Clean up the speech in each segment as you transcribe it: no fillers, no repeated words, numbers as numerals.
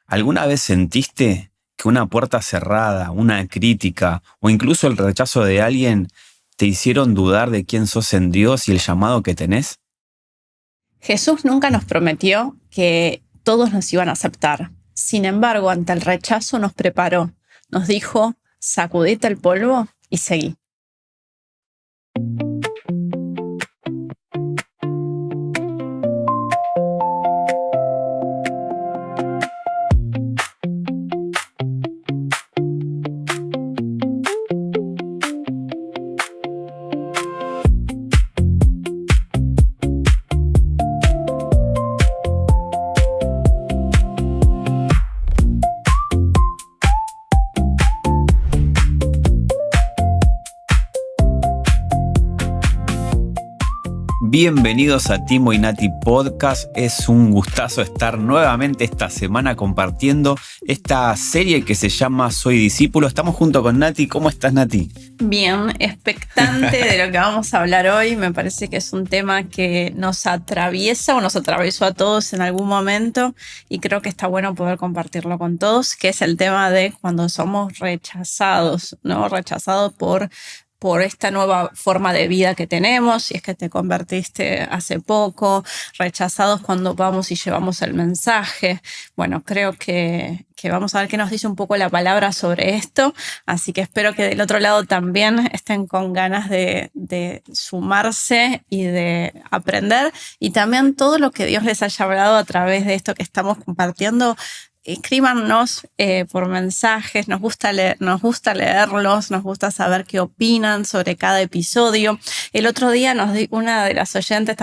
¿Alguna vez sentiste que una puerta cerrada, una crítica o incluso el rechazo de alguien te hicieron dudar de quién sos en Dios y el llamado que tenés? Jesús nunca nos prometió que todos nos iban a aceptar. Sin embargo, ante el rechazo nos preparó. Nos dijo, sacudite el polvo y seguí. Bienvenidos a Timo y Nati Podcast. Es un gustazo estar nuevamente esta semana compartiendo esta serie que se llama Soy Discípulo. Estamos junto con Nati. ¿Cómo estás, Nati? Bien, expectante de lo que vamos a hablar hoy. Me parece que es un tema que nos atraviesa o nos atravesó a todos en algún momento y creo que está bueno poder compartirlo con todos, que es el tema de cuando somos rechazados, ¿no? Rechazados por esta nueva forma de vida que tenemos, si es que te convertiste hace poco, rechazados cuando vamos y llevamos el mensaje. Bueno, creo que vamos a ver qué nos dice un poco la palabra sobre esto, así que espero que del otro lado también estén con ganas de sumarse y de aprender, y también todo lo que Dios les haya hablado a través de esto que estamos compartiendo. Escríbanos por mensajes, nos gusta leerlos, nos gusta saber qué opinan sobre cada episodio. El otro día una de las oyentes,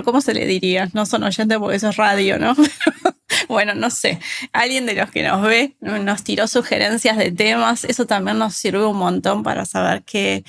¿cómo se le diría? No son oyentes porque eso es radio, ¿no? Bueno, no sé, alguien de los que nos ve nos tiró sugerencias de temas. Eso también nos sirve un montón para saber qué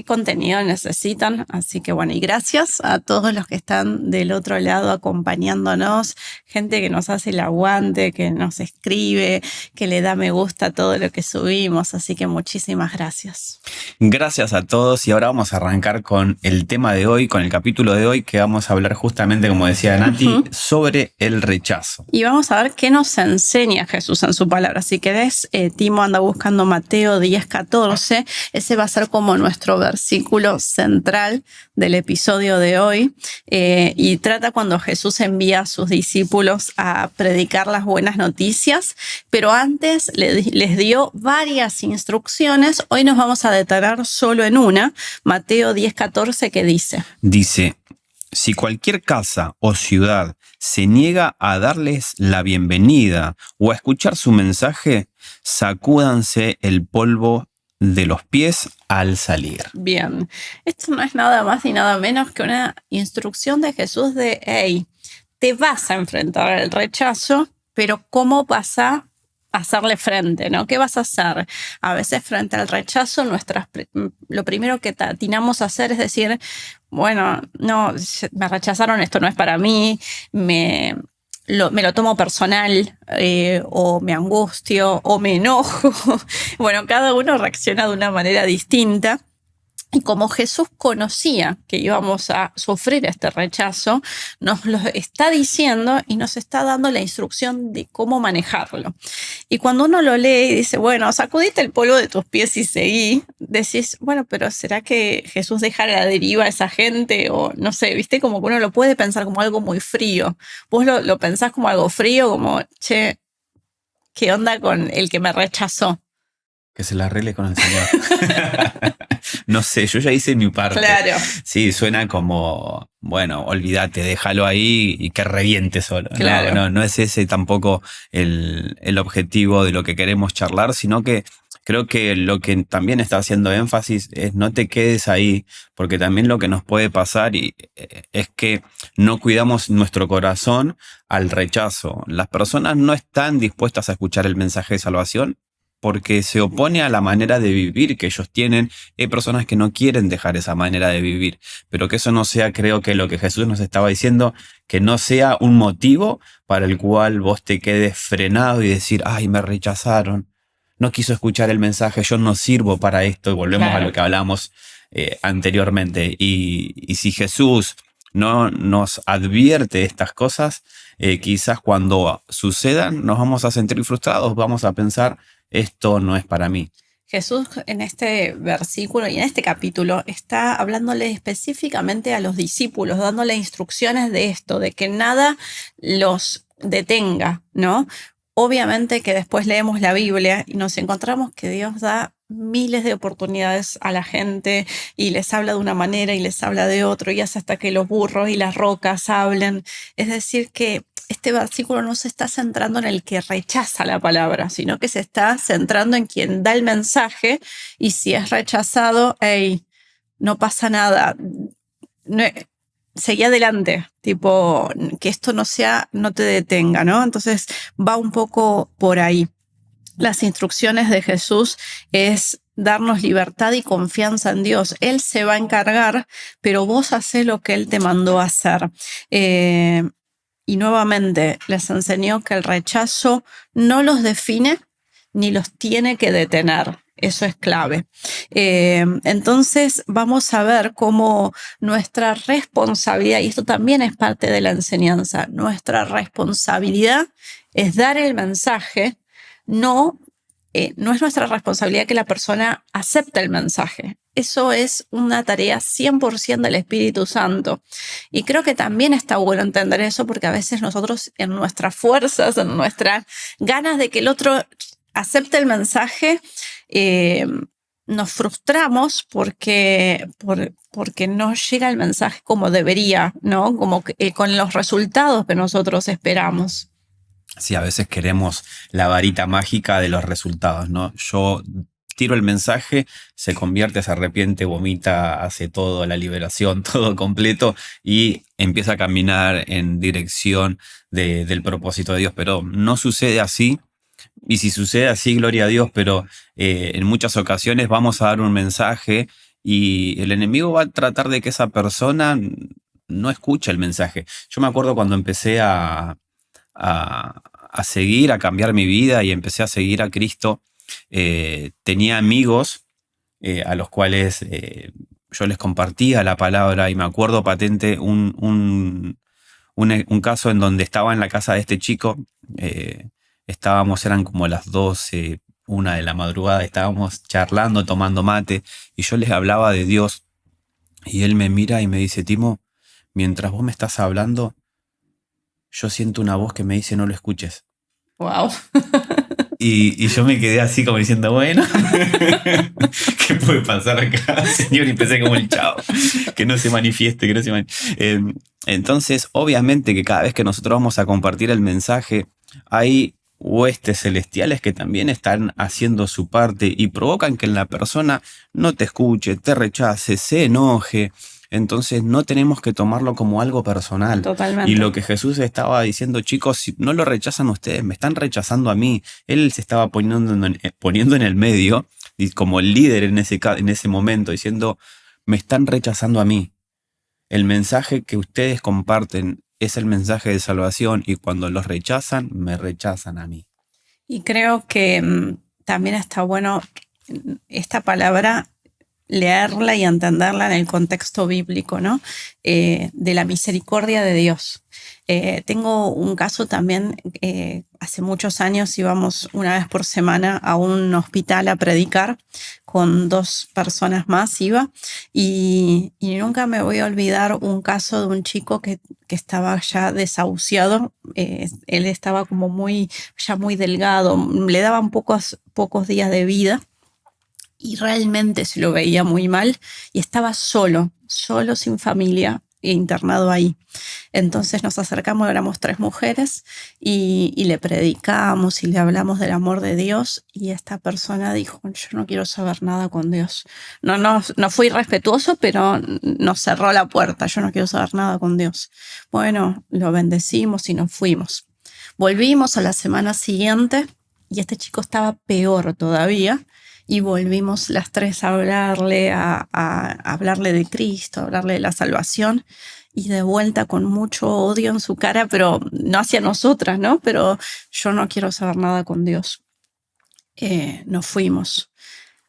contenido necesitan. Así que bueno, y gracias a todos los que están del otro lado acompañándonos, gente que nos hace el aguante, que nos escribe, que le da me gusta a todo lo que subimos. Así que muchísimas gracias. Gracias a todos, y ahora vamos a arrancar con el tema de hoy, con el capítulo de hoy, que vamos a hablar justamente, como decía Nati, sobre el rechazo. Y vamos a ver qué nos enseña Jesús en su palabra. Si querés, Timo anda buscando Mateo 10:14. Ese va a ser como nuestro versículo central del episodio de hoy. Y trata cuando Jesús envía a sus discípulos a predicar las buenas noticias. Pero antes les dio varias instrucciones. Hoy nos vamos a detener solo en una. Mateo 10:14, que dice. Dice: si cualquier casa o ciudad se niega a darles la bienvenida o a escuchar su mensaje, sacúdanse el polvo de los pies al salir. Bien, esto no es nada más ni nada menos que una instrucción de Jesús de, hey, te vas a enfrentar al rechazo, pero ¿cómo vas a hacerle frente, ¿no? ¿Qué vas a hacer? A veces frente al rechazo, lo primero que atinamos a hacer es decir, bueno, no, me rechazaron, esto no es para mí, me lo tomo personal, o me angustio, o me enojo. Bueno, cada uno reacciona de una manera distinta. Y como Jesús conocía que íbamos a sufrir este rechazo, nos lo está diciendo y nos está dando la instrucción de cómo manejarlo. Y cuando uno lo lee y dice, bueno, sacudite el polvo de tus pies y seguí, decís, bueno, pero ¿será que Jesús deja a la deriva a esa gente? O no sé, ¿viste? Como que uno lo puede pensar como algo muy frío. Vos lo pensás como algo frío, como, che, ¿qué onda con el que me rechazó? Que se la arregle con el Señor. No sé, yo ya hice mi parte. Claro. Sí, suena como, bueno, olvídate, déjalo ahí y que reviente solo. Claro. No es ese tampoco el objetivo de lo que queremos charlar, sino que creo que lo que también está haciendo énfasis es no te quedes ahí, porque también lo que nos puede pasar es que no cuidamos nuestro corazón al rechazo. Las personas no están dispuestas a escuchar el mensaje de salvación porque se opone a la manera de vivir que ellos tienen. Hay personas que no quieren dejar esa manera de vivir, pero que eso no sea, creo que lo que Jesús nos estaba diciendo, que no sea un motivo para el cual vos te quedes frenado y decir, ay, me rechazaron, no quiso escuchar el mensaje, yo no sirvo para esto, y volvemos a lo que hablamos anteriormente. Y si Jesús no nos advierte estas cosas, quizás cuando sucedan nos vamos a sentir frustrados, vamos a pensar, esto no es para mí. Jesús en este versículo y en este capítulo está hablándole específicamente a los discípulos, dándole instrucciones de esto, de que nada los detenga, ¿no? Obviamente que después leemos la Biblia y nos encontramos que Dios da miles de oportunidades a la gente y les habla de una manera y les habla de otro y hace hasta que los burros y las rocas hablen. Es decir, que este versículo no se está centrando en el que rechaza la palabra, sino que se está centrando en quien da el mensaje, y si es rechazado, hey, no pasa nada. No, seguí adelante, tipo, que esto no te detenga, ¿no? Entonces va un poco por ahí. Las instrucciones de Jesús es darnos libertad y confianza en Dios. Él se va a encargar, pero vos hacés lo que Él te mandó a hacer. Y nuevamente les enseñó que el rechazo no los define ni los tiene que detener. Eso es clave. Entonces vamos a ver cómo nuestra responsabilidad, y esto también es parte de la enseñanza, nuestra responsabilidad es dar el mensaje. No es nuestra responsabilidad que la persona acepte el mensaje. Eso es una tarea 100% del Espíritu Santo. Y creo que también está bueno entender eso, porque a veces nosotros en nuestras fuerzas, en nuestras ganas de que el otro acepte el mensaje, nos frustramos porque no llega el mensaje como debería, ¿no? Como con los resultados que nosotros esperamos. Sí, a veces queremos la varita mágica de los resultados, ¿no? Yo tiro el mensaje, se convierte, se arrepiente, vomita, hace todo, la liberación, todo completo, y empieza a caminar en dirección del propósito de Dios. Pero no sucede así, y si sucede así, gloria a Dios, pero en muchas ocasiones vamos a dar un mensaje y el enemigo va a tratar de que esa persona no escuche el mensaje. Yo me acuerdo cuando empecé a seguir, a cambiar mi vida y empecé a seguir a Cristo, tenía amigos a los cuales yo les compartía la palabra, y me acuerdo patente un caso en donde estaba en la casa de este chico, eran como las 12, 1 de la madrugada, estábamos charlando, tomando mate, y yo les hablaba de Dios, y él me mira y me dice, Timo, mientras vos me estás hablando, yo siento una voz que me dice no lo escuches. Wow. Y yo me quedé así como diciendo, bueno, ¿qué puede pasar acá, señor? Y empecé como el chao, que no se manifieste, que no se manifieste. Entonces, obviamente que cada vez que nosotros vamos a compartir el mensaje, hay huestes celestiales que también están haciendo su parte y provocan que la persona no te escuche, te rechace, se enoje. Entonces no tenemos que tomarlo como algo personal. Totalmente. Y lo que Jesús estaba diciendo, chicos, si no lo rechazan ustedes, me están rechazando a mí. Él se estaba poniendo en el medio, y como el líder en ese momento, diciendo, me están rechazando a mí. El mensaje que ustedes comparten es el mensaje de salvación, y cuando los rechazan, me rechazan a mí. Y creo que también está bueno esta palabra leerla y entenderla en el contexto bíblico, ¿no? De la misericordia de Dios. Tengo un caso también, hace muchos años íbamos una vez por semana a un hospital a predicar, con 2 personas más iba, y nunca me voy a olvidar un caso de un chico que estaba ya desahuciado. Él estaba como ya muy delgado, le daban pocos días de vida, y realmente se lo veía muy mal, y estaba solo, sin familia, internado ahí. Entonces nos acercamos, éramos 3 mujeres, y le predicamos y le hablamos del amor de Dios, y esta persona dijo, yo no quiero saber nada con Dios. No fue irrespetuoso, pero nos cerró la puerta, yo no quiero saber nada con Dios. Bueno, lo bendecimos y nos fuimos. Volvimos a la semana siguiente y este chico estaba peor todavía, y volvimos las 3 a hablarle, a hablarle de Cristo, a hablarle de la salvación, y de vuelta con mucho odio en su cara, pero no hacia nosotras, ¿no? Pero yo no quiero saber nada con Dios. Nos fuimos.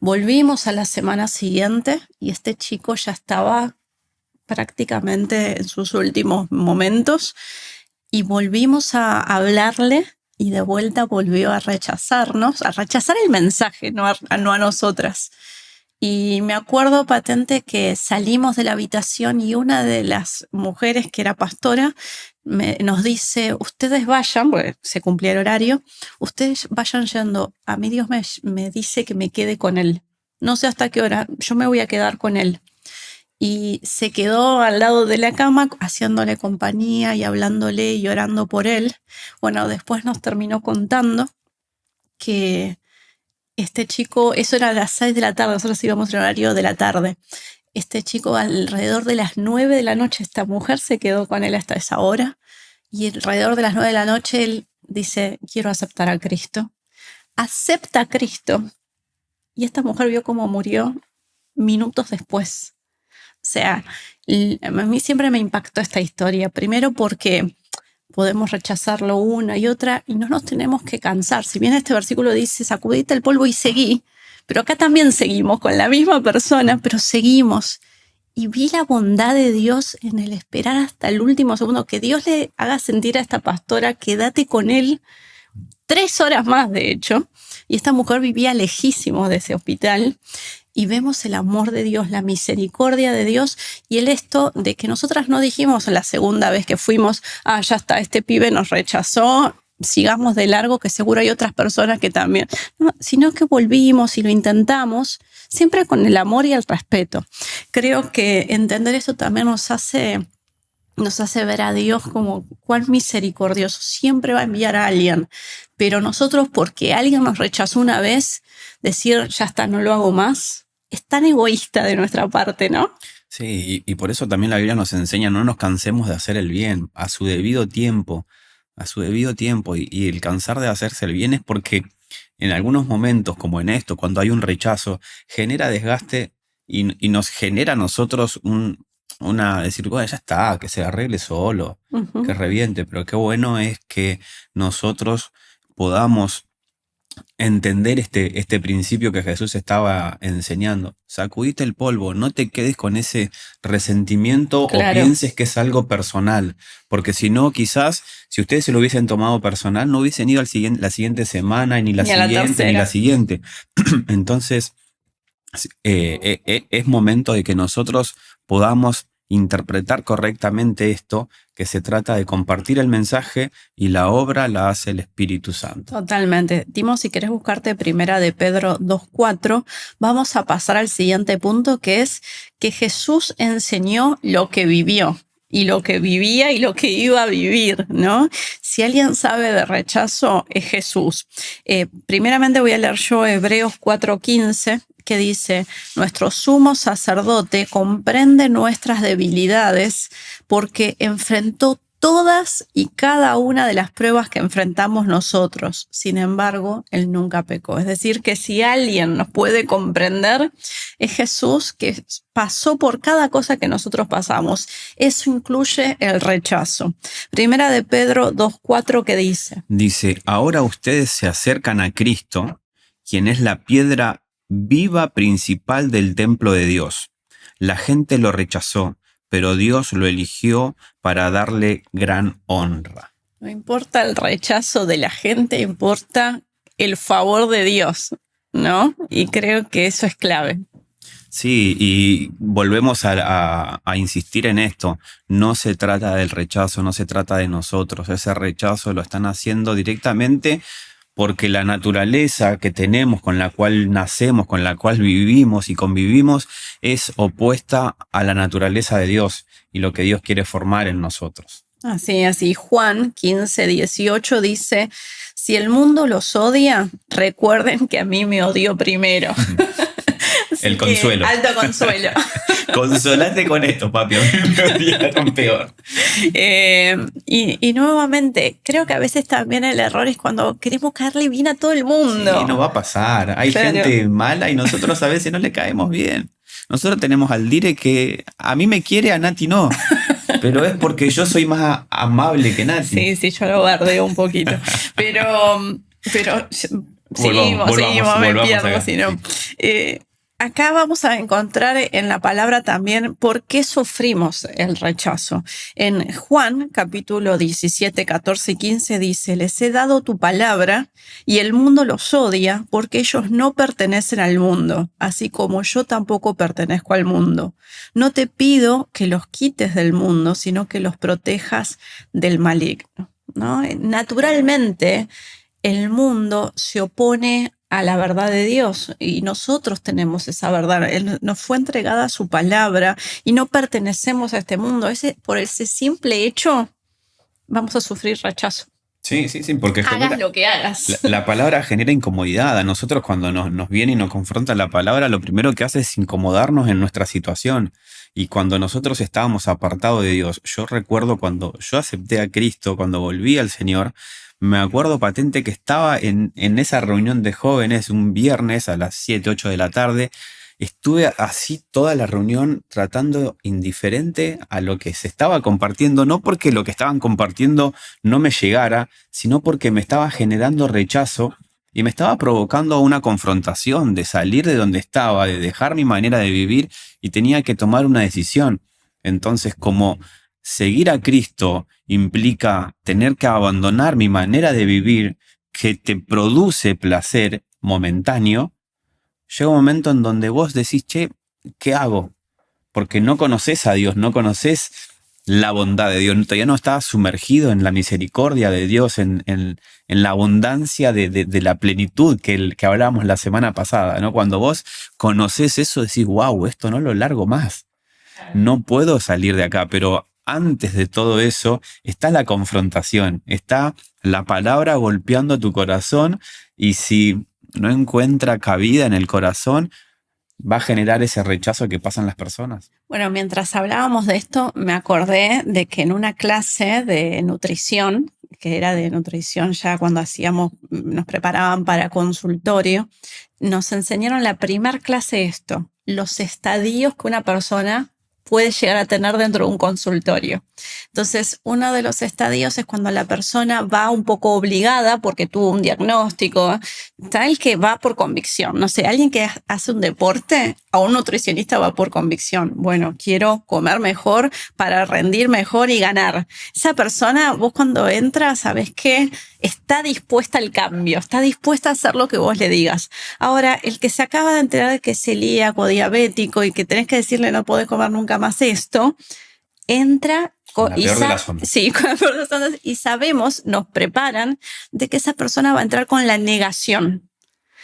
Volvimos a la semana siguiente y este chico ya estaba prácticamente en sus últimos momentos, y volvimos a hablarle y de vuelta volvió a rechazarnos, a rechazar el mensaje, no a nosotras. Y me acuerdo patente que salimos de la habitación y una de las mujeres que era pastora nos dice, ustedes vayan, porque se cumplía el horario, ustedes vayan yendo, a mí Dios me dice que me quede con él. No sé hasta qué hora, yo me voy a quedar con él. Y se quedó al lado de la cama haciéndole compañía y hablándole y orando por él. Bueno, después nos terminó contando que este chico, eso era a las 6 de la tarde, nosotros íbamos en horario de la tarde. Este chico alrededor de las 9 de la noche, esta mujer se quedó con él hasta esa hora, y alrededor de las 9 de la noche él dice, quiero aceptar a Cristo. Acepta a Cristo, y esta mujer vio cómo murió minutos después. O sea, a mí siempre me impactó esta historia, primero porque podemos rechazarlo una y otra y no nos tenemos que cansar. Si bien este versículo dice, sacudite el polvo y seguí, pero acá también seguimos con la misma persona, pero seguimos. Y vi la bondad de Dios en el esperar hasta el último segundo, que Dios le haga sentir a esta pastora, quédate con él 3 horas más, de hecho. Y esta mujer vivía lejísimo de ese hospital. Y vemos el amor de Dios, la misericordia de Dios, y el esto de que nosotras no dijimos la segunda vez que fuimos, ya está, este pibe nos rechazó, sigamos de largo, que seguro hay otras personas que también. No, sino que volvimos y lo intentamos, siempre con el amor y el respeto. Creo que entender eso también nos hace ver a Dios como cuán misericordioso. Siempre va a enviar a alguien, pero nosotros, porque alguien nos rechazó una vez, decir, ya está, no lo hago más, es tan egoísta de nuestra parte, ¿no? Sí, y por eso también la Biblia nos enseña, no nos cansemos de hacer el bien a su debido tiempo, y el cansar de hacerse el bien es porque en algunos momentos, como en esto, cuando hay un rechazo, genera desgaste y nos genera a nosotros decir, bueno, ya está, que se arregle solo, que reviente, pero qué bueno es que nosotros podamos entender este principio que Jesús estaba enseñando. Sacudite el polvo, no te quedes con ese resentimiento Claro. o pienses que es algo personal, porque si no, quizás, si ustedes se lo hubiesen tomado personal, no hubiesen ido la siguiente semana, ni la Ni a la siguiente, ni tercera. la siguiente. Entonces, es momento de que nosotros podamos interpretar correctamente esto, que se trata de compartir el mensaje y la obra la hace el Espíritu Santo. Totalmente. Timo, si querés buscarte primera de Pedro 2:4, vamos a pasar al siguiente punto, que es que Jesús enseñó lo que vivió y lo que vivía y lo que iba a vivir, ¿no? Si alguien sabe de rechazo, es Jesús. Primeramente voy a leer yo Hebreos 4:15, que dice, nuestro sumo sacerdote comprende nuestras debilidades porque enfrentó todas y cada una de las pruebas que enfrentamos nosotros. Sin embargo, él nunca pecó. Es decir, que si alguien nos puede comprender, es Jesús, que pasó por cada cosa que nosotros pasamos. Eso incluye el rechazo. Primera de Pedro 2:4, que dice. Dice, ahora ustedes se acercan a Cristo, quien es la piedra viva principal del templo de Dios. La gente lo rechazó, pero Dios lo eligió para darle gran honra. No importa el rechazo de la gente, importa el favor de Dios, ¿no? Y creo que eso es clave. Sí, y volvemos a insistir en esto. No se trata del rechazo, no se trata de nosotros. Ese rechazo lo están haciendo directamente porque la naturaleza que tenemos, con la cual nacemos, con la cual vivimos y convivimos, es opuesta a la naturaleza de Dios y lo que Dios quiere formar en nosotros. Así. Juan 15:18 dice, si el mundo los odia, recuerden que a mí me odió primero. El consuelo. Alto consuelo. Consolate con esto, papi. A mí me odiaron peor. Y nuevamente, creo que a veces también el error es cuando queremos caerle bien a todo el mundo. Sí, no va a pasar. Hay gente mala y nosotros a veces no le caemos bien. Nosotros tenemos al dire que a mí me quiere, a Nati no. Pero es porque yo soy más amable que Nati. Sí, yo lo bardeo un poquito. Pero seguimos, me pierdo, si no. acá vamos a encontrar en la palabra también por qué sufrimos el rechazo. En Juan, capítulo 17, 14 y 15 dice: les he dado tu palabra y el mundo los odia porque ellos no pertenecen al mundo, así como yo tampoco pertenezco al mundo. No te pido que los quites del mundo, sino que los protejas del maligno, ¿no? Naturalmente, el mundo se opone a la verdad de Dios y nosotros tenemos esa verdad. Él nos fue entregada su palabra y no pertenecemos a este mundo. Por ese simple hecho vamos a sufrir rechazo. Sí, porque hagas lo que hagas. La palabra genera incomodidad. A nosotros cuando nos viene y nos confronta la palabra, lo primero que hace es incomodarnos en nuestra situación. Y cuando nosotros estábamos apartados de Dios, yo recuerdo cuando yo acepté a Cristo, cuando volví al Señor, me acuerdo patente que estaba en esa reunión de jóvenes un viernes a las 7, 8 de la tarde. Estuve así toda la reunión tratando indiferente a lo que se estaba compartiendo, no porque lo que estaban compartiendo no me llegara, sino porque me estaba generando rechazo y me estaba provocando una confrontación de salir de donde estaba, de dejar mi manera de vivir y tenía que tomar una decisión. Entonces, como seguir a Cristo implica tener que abandonar mi manera de vivir que te produce placer momentáneo, llega un momento en donde vos decís, che, ¿qué hago? Porque no conoces a Dios, no conoces la bondad de Dios, todavía no estás sumergido en la misericordia de Dios, en la abundancia de la plenitud que hablábamos la semana pasada, ¿no? Cuando vos conocés eso, decís, wow, esto no lo largo más, no puedo salir de acá, pero antes de todo eso está la confrontación, está la palabra golpeando tu corazón y si no encuentra cabida en el corazón, va a generar ese rechazo que pasan las personas. Bueno, mientras hablábamos de esto, me acordé de que en una clase de nutrición, que era de nutrición ya cuando nos preparaban para consultorio, nos enseñaron la primer clase esto, los estadios que una persona puede llegar a tener dentro de un consultorio. Entonces, uno de los estadios es cuando la persona va un poco obligada porque tuvo un diagnóstico, tal que va por convicción. No sé, alguien que hace un deporte, a un nutricionista va por convicción. Bueno, quiero comer mejor para rendir mejor y ganar. Esa persona, vos cuando entras, sabés que está dispuesta al cambio, está dispuesta a hacer lo que vos le digas. Ahora, el que se acaba de enterar de que es celíaco, diabético y que tenés que decirle no podés comer nunca más esto, entra con la peor de las ondas. Sí, con la peor de las ondas, y sabemos, nos preparan de que esa persona va a entrar con la negación.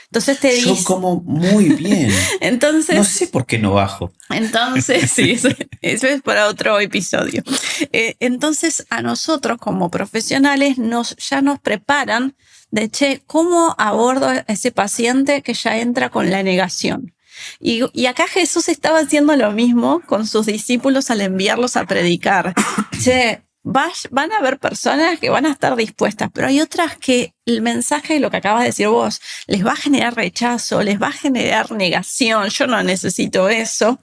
Entonces te dice... Yo como muy bien. Entonces... No sé por qué no bajo. Entonces, sí, eso es para otro episodio. Entonces, a nosotros como profesionales ya nos preparan de, che, ¿cómo abordo a ese paciente que ya entra con la negación? Y acá Jesús estaba haciendo lo mismo con sus discípulos al enviarlos a predicar. Che, van a haber personas que van a estar dispuestas, pero hay otras que el mensaje, lo que acabas de decir vos, les va a generar rechazo, les va a generar negación. Yo no necesito eso.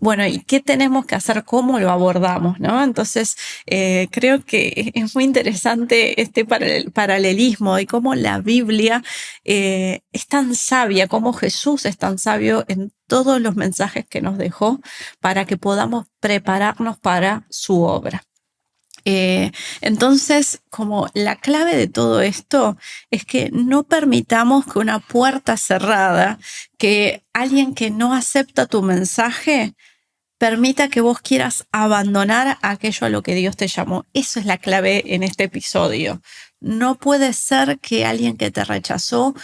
Bueno, ¿y qué tenemos que hacer? ¿Cómo lo abordamos? ¿No? Entonces, creo que es muy interesante este paralelismo y cómo la Biblia es tan sabia, cómo Jesús es tan sabio en todos los mensajes que nos dejó para que podamos prepararnos para su obra. Entonces, como la clave de todo esto es que no permitamos que una puerta cerrada, que alguien que no acepta tu mensaje, permita que vos quieras abandonar aquello a lo que Dios te llamó. Eso es la clave en este episodio. No puede ser que alguien que te rechazó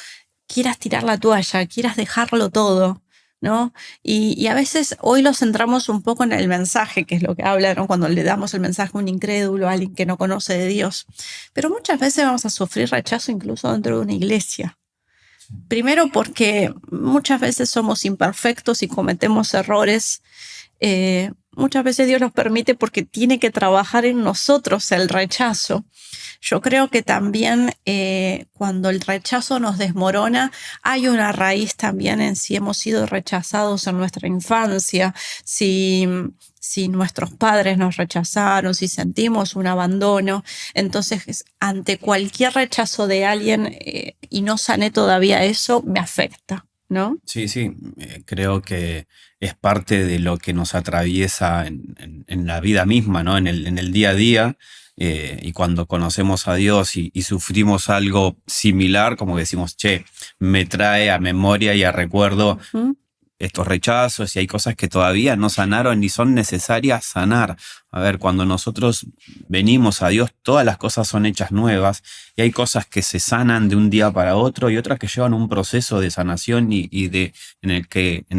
quieras tirar la toalla, quieras dejarlo todo, ¿no? Y a veces hoy lo centramos un poco en el mensaje, que es lo que habla, ¿no? Cuando le damos el mensaje a un incrédulo, a alguien que no conoce de Dios. Pero muchas veces vamos a sufrir rechazo incluso dentro de una iglesia. Primero porque muchas veces somos imperfectos y cometemos errores. Muchas veces Dios nos permite porque tiene que trabajar en nosotros el rechazo. Yo creo que también cuando el rechazo nos desmorona, hay una raíz también en si hemos sido rechazados en nuestra infancia, si nuestros padres nos rechazaron, si sentimos un abandono. Entonces, ante cualquier rechazo de alguien y no sané todavía eso, me afecta. ¿no? Sí, sí, creo que es parte de lo que nos atraviesa en la vida misma, ¿no? En el día a día, y cuando conocemos a Dios y sufrimos algo similar, como que decimos, che, me trae a memoria y a recuerdo Ujú. estos rechazos y hay cosas que todavía no sanaron ni son necesarias sanar. A ver, cuando nosotros venimos a Dios, todas las cosas son hechas nuevas y hay cosas que se sanan de un día para otro y otras que llevan un proceso de sanación en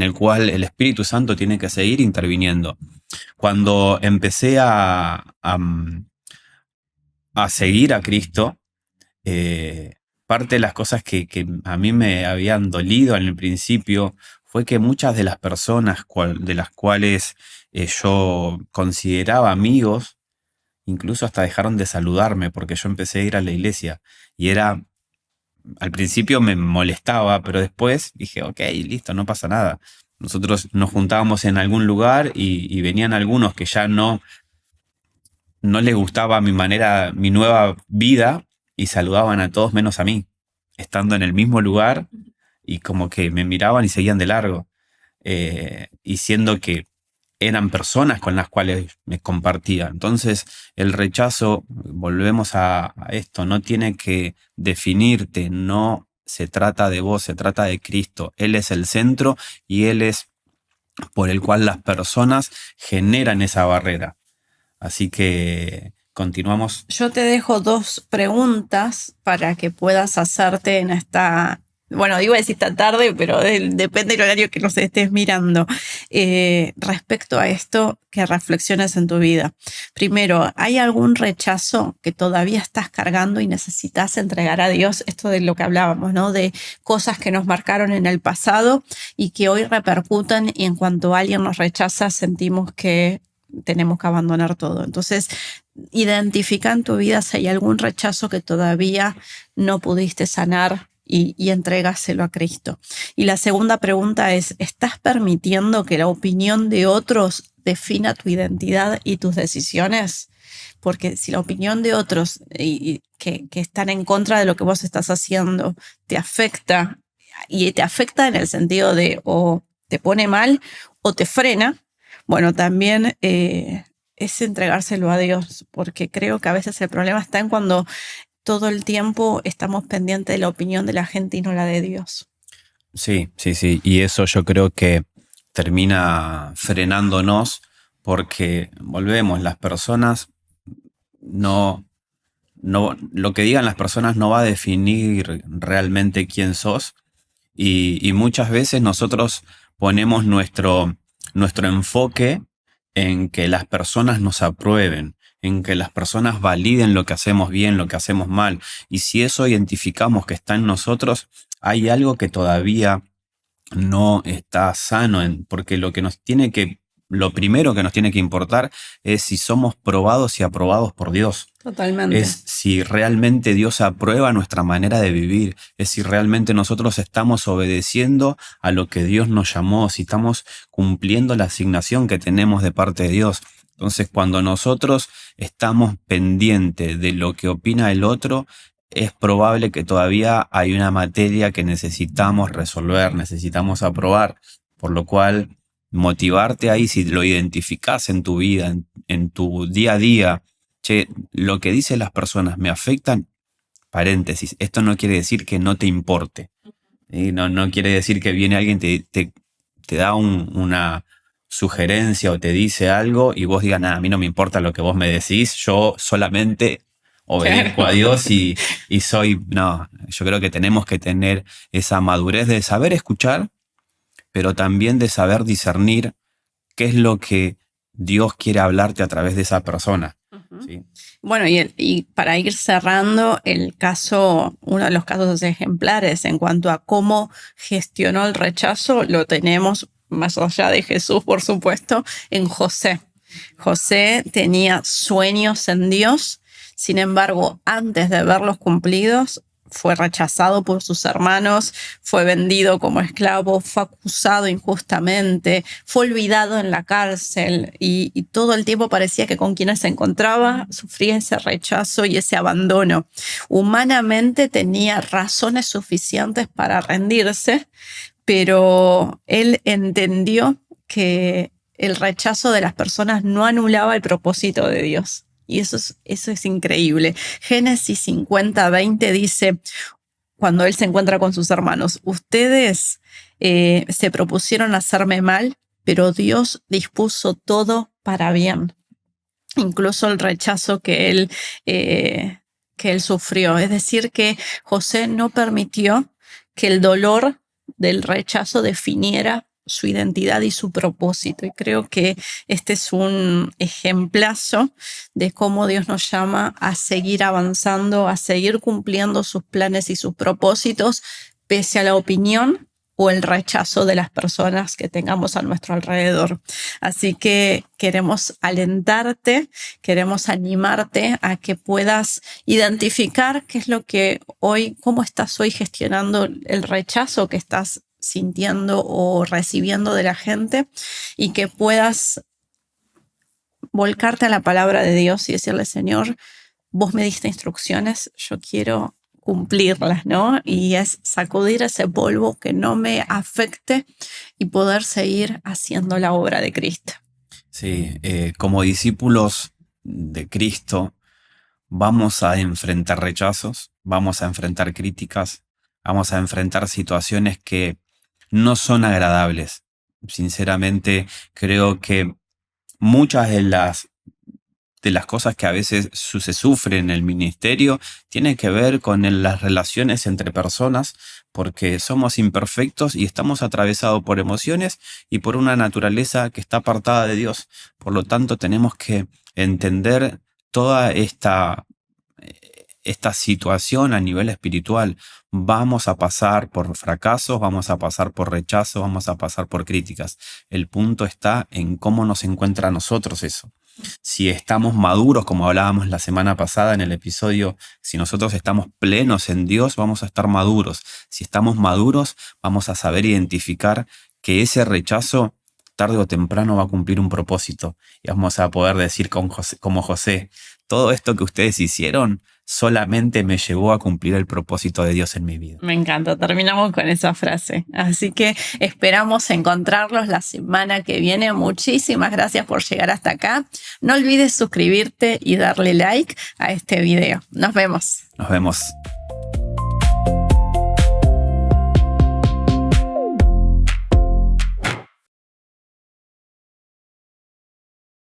el cual el Espíritu Santo tiene que seguir interviniendo. Cuando empecé a seguir a Cristo, parte de las cosas que a mí me habían dolido en el principio fue que muchas de las personas de las cuales yo consideraba amigos, incluso hasta dejaron de saludarme porque yo empecé a ir a la iglesia y al principio me molestaba, pero después dije, ok, listo, no pasa nada. Nosotros nos juntábamos en algún lugar y venían algunos que ya no les gustaba mi manera, mi nueva vida y saludaban a todos menos a mí, estando en el mismo lugar y como que me miraban y seguían de largo, y siendo que eran personas con las cuales me compartía. Entonces el rechazo, volvemos a esto, no tiene que definirte, no se trata de vos, se trata de Cristo. Él es el centro y Él es por el cual las personas generan esa barrera. Así que continuamos. Yo te dejo dos preguntas para que puedas hacerte en esta, bueno, iba a decir esta tarde, pero depende del horario que nos estés mirando. Respecto a esto, que reflexiones en tu vida. Primero, ¿hay algún rechazo que todavía estás cargando y necesitas entregar a Dios? Esto de lo que hablábamos, ¿no? De cosas que nos marcaron en el pasado y que hoy repercuten y en cuanto alguien nos rechaza sentimos que tenemos que abandonar todo. Entonces, identifica en tu vida si hay algún rechazo que todavía no pudiste sanar y entrégaselo a Cristo. Y la segunda pregunta es, ¿estás permitiendo que la opinión de otros defina tu identidad y tus decisiones? Porque si la opinión de otros que están en contra de lo que vos estás haciendo te afecta, y te afecta en el sentido de o te pone mal o te frena, bueno, también es entregárselo a Dios, porque creo que a veces el problema está en cuando todo el tiempo estamos pendientes de la opinión de la gente y no la de Dios. Sí, sí, sí. Y eso yo creo que termina frenándonos porque volvemos, las personas no, lo que digan las personas no va a definir realmente quién sos. Y muchas veces nosotros ponemos nuestro enfoque en que las personas nos aprueben, en que las personas validen lo que hacemos bien, lo que hacemos mal. Y si eso identificamos que está en nosotros, hay algo que todavía no está sano, porque lo primero que nos tiene que importar es si somos probados y aprobados por Dios. Totalmente. Es si realmente Dios aprueba nuestra manera de vivir, es si realmente nosotros estamos obedeciendo a lo que Dios nos llamó, si estamos cumpliendo la asignación que tenemos de parte de Dios. Entonces, cuando nosotros estamos pendientes de lo que opina el otro, es probable que todavía hay una materia que necesitamos resolver, necesitamos aprobar, por lo cual motivarte ahí, si lo identificás en tu vida, en tu día a día, che, lo que dicen las personas me afectan, paréntesis, esto no quiere decir que no te importe. ¿Sí? No quiere decir que viene alguien, te da una sugerencia o te dice algo y vos digas, nada, a mí no me importa lo que vos me decís, yo solamente obedezco a Dios y soy, no, yo creo que tenemos que tener esa madurez de saber escuchar, pero también de saber discernir qué es lo que Dios quiere hablarte a través de esa persona. ¿Sí? Bueno, y para ir cerrando el caso, uno de los casos ejemplares en cuanto a cómo gestionó el rechazo, lo tenemos más allá de Jesús, por supuesto, en José. José tenía sueños en Dios, sin embargo, antes de verlos cumplidos, fue rechazado por sus hermanos, fue vendido como esclavo, fue acusado injustamente, fue olvidado en la cárcel y todo el tiempo parecía que con quienes se encontraba sufría ese rechazo y ese abandono. Humanamente tenía razones suficientes para rendirse, pero él entendió que el rechazo de las personas no anulaba el propósito de Dios. Y eso es increíble. Génesis 50:20 dice, cuando él se encuentra con sus hermanos, ustedes se propusieron hacerme mal, pero Dios dispuso todo para bien. Incluso el rechazo que él sufrió. Es decir, que José no permitió que el dolor del rechazo definiera su identidad y su propósito. Y creo que este es un ejemplazo de cómo Dios nos llama a seguir avanzando, a seguir cumpliendo sus planes y sus propósitos, pese a la opinión o el rechazo de las personas que tengamos a nuestro alrededor. Así que queremos alentarte, queremos animarte a que puedas identificar qué es lo que hoy, cómo estás hoy gestionando el rechazo que estás sintiendo o recibiendo de la gente, y que puedas volcarte a la palabra de Dios y decirle, Señor, vos me diste instrucciones, yo quiero cumplirlas, ¿no? Y es sacudir ese polvo que no me afecte y poder seguir haciendo la obra de Cristo. Sí, como discípulos de Cristo vamos a enfrentar rechazos, vamos a enfrentar críticas, vamos a enfrentar situaciones que no son agradables. Sinceramente, creo que muchas de las cosas que a veces se sufren en el ministerio tienen que ver con las relaciones entre personas, porque somos imperfectos y estamos atravesados por emociones y por una naturaleza que está apartada de Dios. Por lo tanto, tenemos que entender toda esta situación a nivel espiritual. Vamos a pasar por fracasos, vamos a pasar por rechazo, vamos a pasar por críticas. El punto está en cómo nos encuentra a nosotros eso. Si estamos maduros, como hablábamos la semana pasada en el episodio, si nosotros estamos plenos en Dios, vamos a estar maduros. Si estamos maduros, vamos a saber identificar que ese rechazo tarde o temprano va a cumplir un propósito. Y vamos a poder decir como José, todo esto que ustedes hicieron solamente me llevó a cumplir el propósito de Dios en mi vida. Me encanta, terminamos con esa frase. Así que esperamos encontrarlos la semana que viene. Muchísimas gracias por llegar hasta acá. No olvides suscribirte y darle like a este video. Nos vemos. Nos vemos.